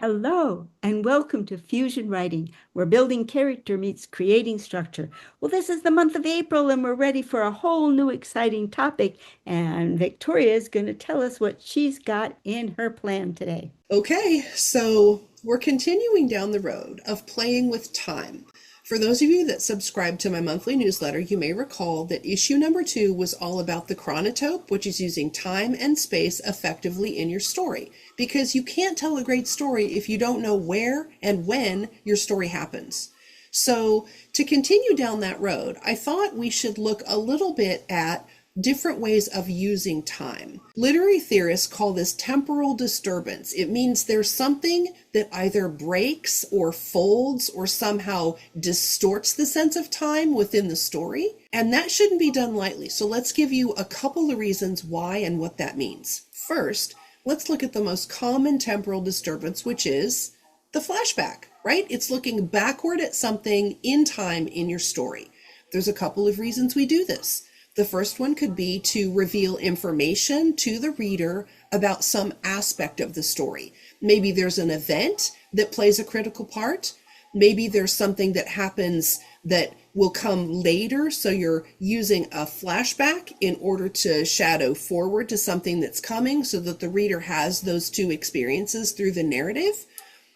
Hello, and welcome to Fusion Writing, where building character meets creating structure. Well, this is the month of April, and we're ready for a whole new exciting topic. And Victoria is going to tell us what she's got in her plan today. Okay, so we're continuing down the road of playing with time. For those of you that subscribe to my monthly newsletter, you may recall that issue number 2 was all about the chronotope, which is using time and space effectively in your story. Because you can't tell a great story if you don't know where and when your story happens. So to continue down that road, I thought we should look a little bit at different ways of using time. Literary theorists call this temporal disturbance. It means there's something that either breaks or folds or somehow distorts the sense of time within the story, and that shouldn't be done lightly. So let's give you a couple of reasons why and what that means. First, let's look at the most common temporal disturbance, which is the flashback, right? It's looking backward at something in time in your story. There's a couple of reasons we do this. The first one could be to reveal information to the reader about some aspect of the story. Maybe there's an event that plays a critical part. Maybe there's something that happens that will come later, so you're using a flashback in order to shadow forward to something that's coming so that the reader has those two experiences through the narrative.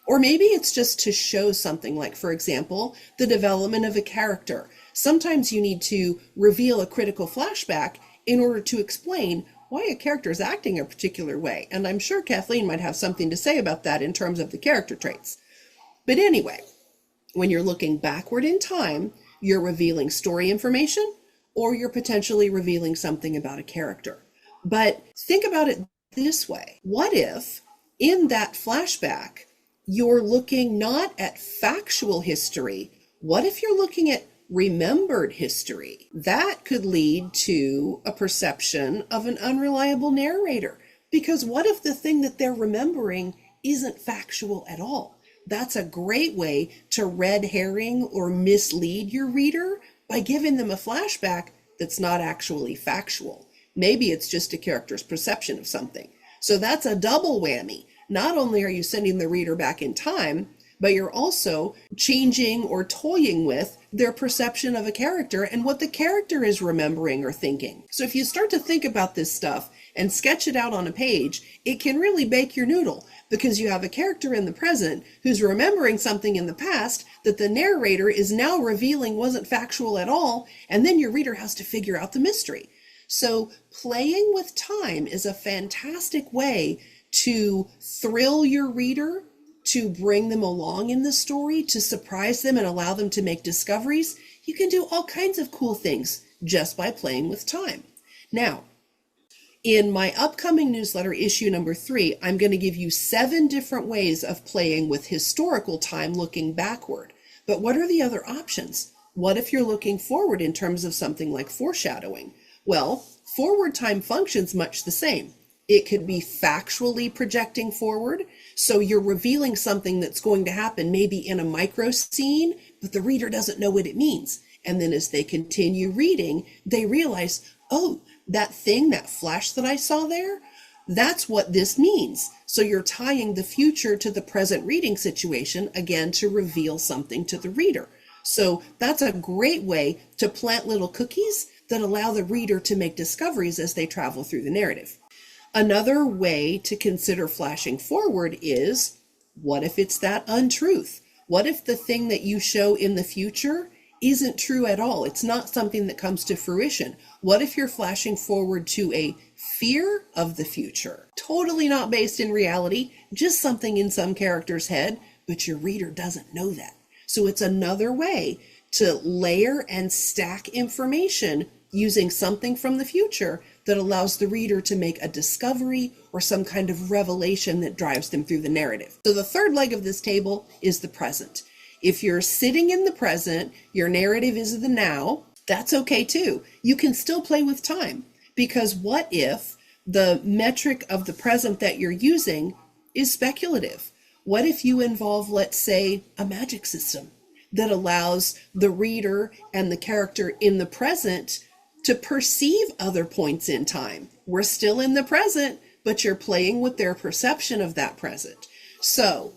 Or maybe it's just to show something like, for example, the development of a character. Sometimes you need to reveal a critical flashback in order to explain why a character is acting a particular way. And I'm sure Kathleen might have something to say about that in terms of the character traits. But anyway, when you're looking backward in time, you're revealing story information or you're potentially revealing something about a character. But think about it this way. What if in that flashback, you're looking not at factual history? What if you're looking at remembered history? That could lead to a perception of an unreliable narrator. Because what if the thing that they're remembering isn't factual at all? That's a great way to red herring or mislead your reader by giving them a flashback that's not actually factual. Maybe it's just a character's perception of something. So that's a double whammy. Not only are you sending the reader back in time, but you're also changing or toying with their perception of a character and what the character is remembering or thinking. So if you start to think about this stuff and sketch it out on a page, it can really bake your noodle, because you have a character in the present who's remembering something in the past that the narrator is now revealing wasn't factual at all, and then your reader has to figure out the mystery. So playing with time is a fantastic way to thrill your reader, to bring them along in the story, to surprise them and allow them to make discoveries. You can do all kinds of cool things just by playing with time. Now, in my upcoming newsletter, issue number 3, I'm going to give you 7 different ways of playing with historical time looking backward. But what are the other options? What if you're looking forward in terms of something like foreshadowing? Well, forward time functions much the same. It could be factually projecting forward. So you're revealing something that's going to happen maybe in a micro scene, but the reader doesn't know what it means. And then as they continue reading, they realize, oh, that thing, that flash that I saw there, that's what this means. So you're tying the future to the present reading situation, again, to reveal something to the reader. So that's a great way to plant little cookies that allow the reader to make discoveries as they travel through the narrative. Another way to consider flashing forward is, what if it's that untruth? What if the thing that you show in the future isn't true at all? It's not something that comes to fruition. What if you're flashing forward to a fear of the future? Totally not based in reality, just something in some character's head, but your reader doesn't know that. So it's another way to layer and stack information using something from the future that allows the reader to make a discovery or some kind of revelation that drives them through the narrative. So the third leg of this table is the present. If you're sitting in the present, your narrative is the now, that's okay too. You can still play with time, because what if the metric of the present that you're using is speculative? What if you involve, let's say, a magic system that allows the reader and the character in the present to perceive other points in time? We're still in the present, but you're playing with their perception of that present. So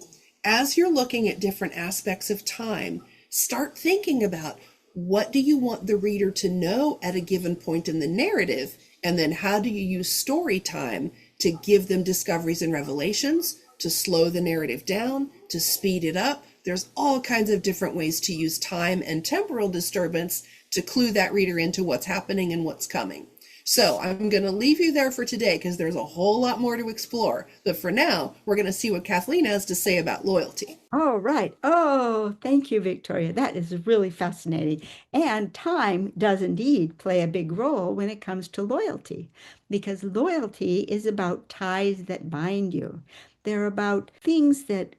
as you're looking at different aspects of time, start thinking about what do you want the reader to know at a given point in the narrative, and then how do you use story time to give them discoveries and revelations, to slow the narrative down, to speed it up. There's all kinds of different ways to use time and temporal disturbance to clue that reader into what's happening and what's coming. So I'm going to leave you there for today because there's a whole lot more to explore. But for now, we're going to see what Kathleen has to say about loyalty. Oh, right. Oh, thank you, Victoria. That is really fascinating. And time does indeed play a big role when it comes to loyalty, because loyalty is about ties that bind you. They're about things that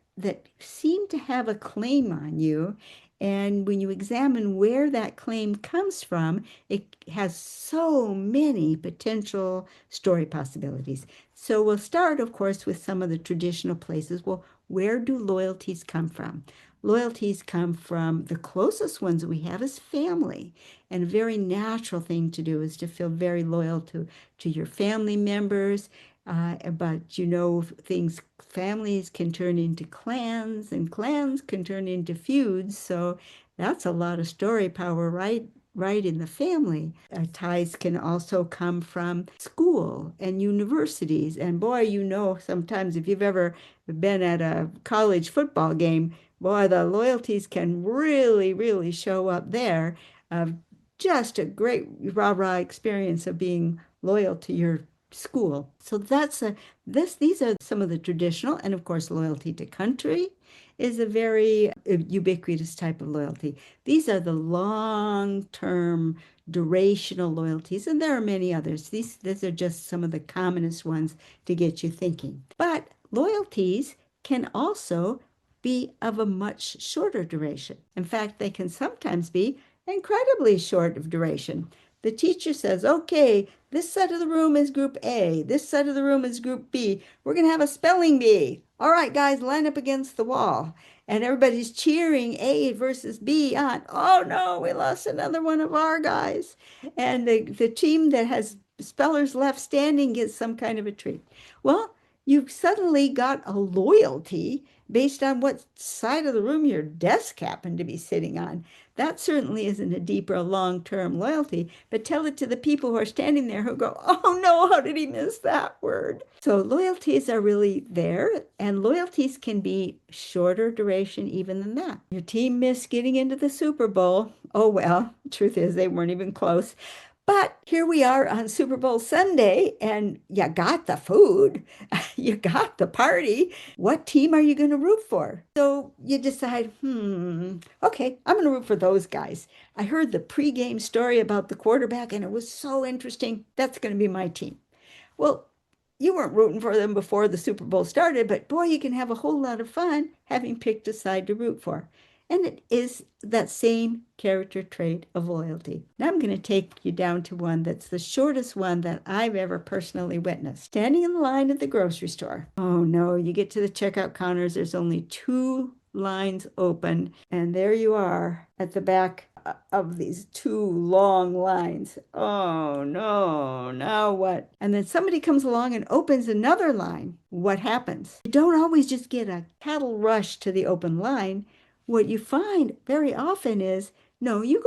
seem to have a claim on you. And when you examine where that claim comes from, it has so many potential story possibilities. So we'll start, of course, with some of the traditional places. Well, where do loyalties come from? Loyalties come from the closest ones we have is family. And a very natural thing to do is to feel very loyal to your family members. But you know, families can turn into clans, and clans can turn into feuds. So that's a lot of story power, right in the family. Ties can also come from school and universities. And boy, you know, sometimes if you've ever been at a college football game, boy, the loyalties can really, really show up there. Of just a great rah-rah experience of being loyal to your school. So these are some of the traditional, and of course, loyalty to country is a very ubiquitous type of loyalty. These are the long-term durational loyalties, and there are many others. These are just some of the commonest ones to get you thinking. But loyalties can also be of a much shorter duration. In fact, they can sometimes be incredibly short of duration. The teacher says, okay, this side of the room is group A, this side of the room is group B. We're going to have a spelling bee. All right, guys, line up against the wall. And everybody's cheering A versus B on. Oh no, we lost another one of our guys. And the team that has spellers left standing gets some kind of a treat. Well, you've suddenly got a loyalty based on what side of the room your desk happened to be sitting on. That certainly isn't a deep or long-term loyalty, but tell it to the people who are standing there who go, oh no, how did he miss that word? So loyalties are really there, and loyalties can be shorter duration even than that. Your team missed getting into the Super Bowl. Oh well, truth is they weren't even close. But here we are on Super Bowl Sunday, and you got the food, you got the party. What team are you going to root for? So you decide, okay, I'm going to root for those guys. I heard the pregame story about the quarterback, and it was so interesting. That's going to be my team. Well, you weren't rooting for them before the Super Bowl started, but boy, you can have a whole lot of fun having picked a side to root for. And it is that same character trait of loyalty. Now I'm going to take you down to one that's the shortest one that I've ever personally witnessed. Standing in the line at the grocery store. Oh no, you get to the checkout counters, there's only two lines open, and there you are at the back of these two long lines. Oh no, now what? And then somebody comes along and opens another line. What happens? You don't always just get a cattle rush to the open line. What you find very often is, no, you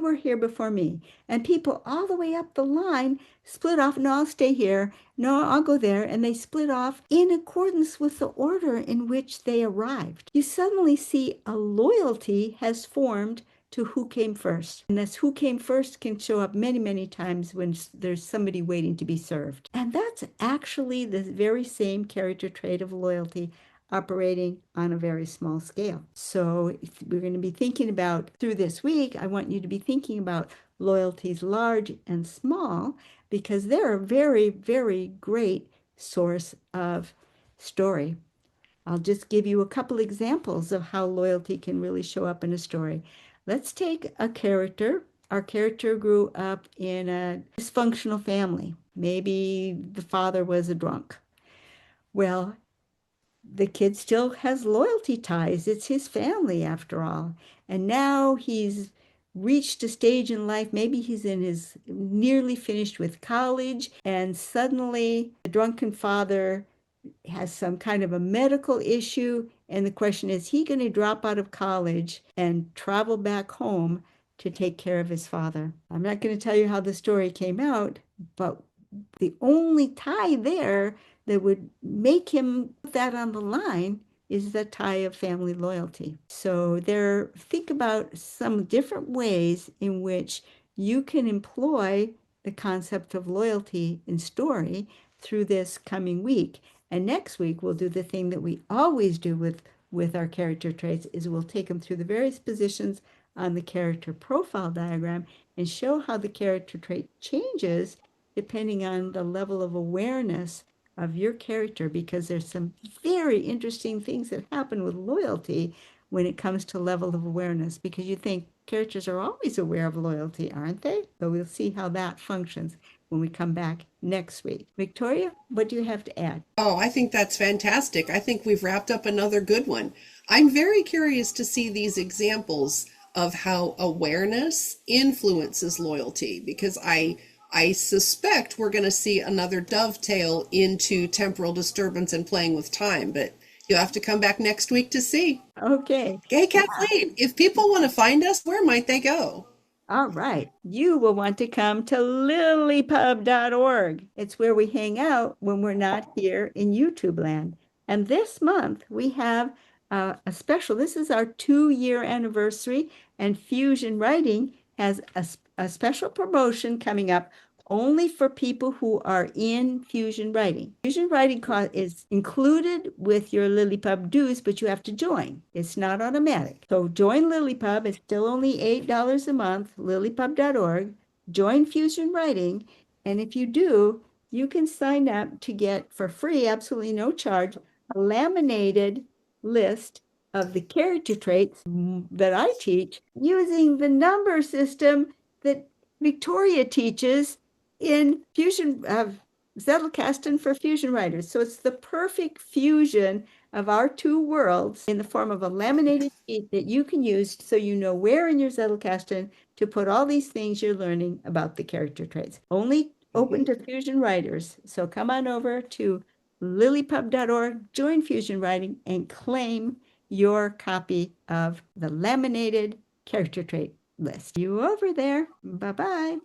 were here before me. And people all the way up the line split off. No, I'll stay here. No, I'll go there. And they split off in accordance with the order in which they arrived. You suddenly see a loyalty has formed to who came first. And this who came first can show up many, many times when there's somebody waiting to be served. And that's actually the very same character trait of loyalty operating on a very small scale. So if we're going to be thinking about through this week, I want you to be thinking about loyalties large and small, because they're a very, very great source of story. I'll just give you a couple examples of how loyalty can really show up in a story. Let's take a character. Our character grew up in a dysfunctional family. Maybe the father was a drunk. Well, the kid still has loyalty ties. It's his family after all. And now he's reached a stage in life, maybe he's in his nearly finished with college, and suddenly the drunken father has some kind of a medical issue. And the question is he going to drop out of college and travel back home to take care of his father? I'm not going to tell you how the story came out, but the only tie there that would make him put that on the line is the tie of family loyalty. So think about some different ways in which you can employ the concept of loyalty in story through this coming week. And next week we'll do the thing that we always do with our character traits is we'll take them through the various positions on the character profile diagram and show how the character trait changes depending on the level of awareness of your character, because there's some very interesting things that happen with loyalty when it comes to level of awareness, because you think characters are always aware of loyalty, aren't they? So we'll see how that functions when we come back next week. Victoria, what do you have to add? Oh, I think that's fantastic. I think we've wrapped up another good one. I'm very curious to see these examples of how awareness influences loyalty because I suspect we're going to see another dovetail into temporal disturbance and playing with time, but you'll have to come back next week to see. Okay. Hey, Kathleen, if people want to find us, where might they go? All right. You will want to come to LiLLiPub.org. It's where we hang out when we're not here in YouTube land. And this month we have a special. This is our 2-year anniversary, and Fusion Writing has a special promotion coming up only for people who are in Fusion Writing. Fusion Writing is included with your LiLLiPub dues, but you have to join. It's not automatic. So join LiLLiPub. It's still only $8 a month, lillipub.org. Join Fusion Writing. And if you do, you can sign up to get for free, absolutely no charge, a laminated list of the character traits that I teach using the number system that Victoria teaches in Fusion of Zettelkasten for Fusion writers. So it's the perfect fusion of our two worlds in the form of a laminated sheet that you can use so you know where in your Zettelkasten to put all these things you're learning about the character traits. Only open to Fusion writers. So come on over to lillipub.org, join Fusion Writing, and claim your copy of the laminated character trait list. You over there. Bye-bye.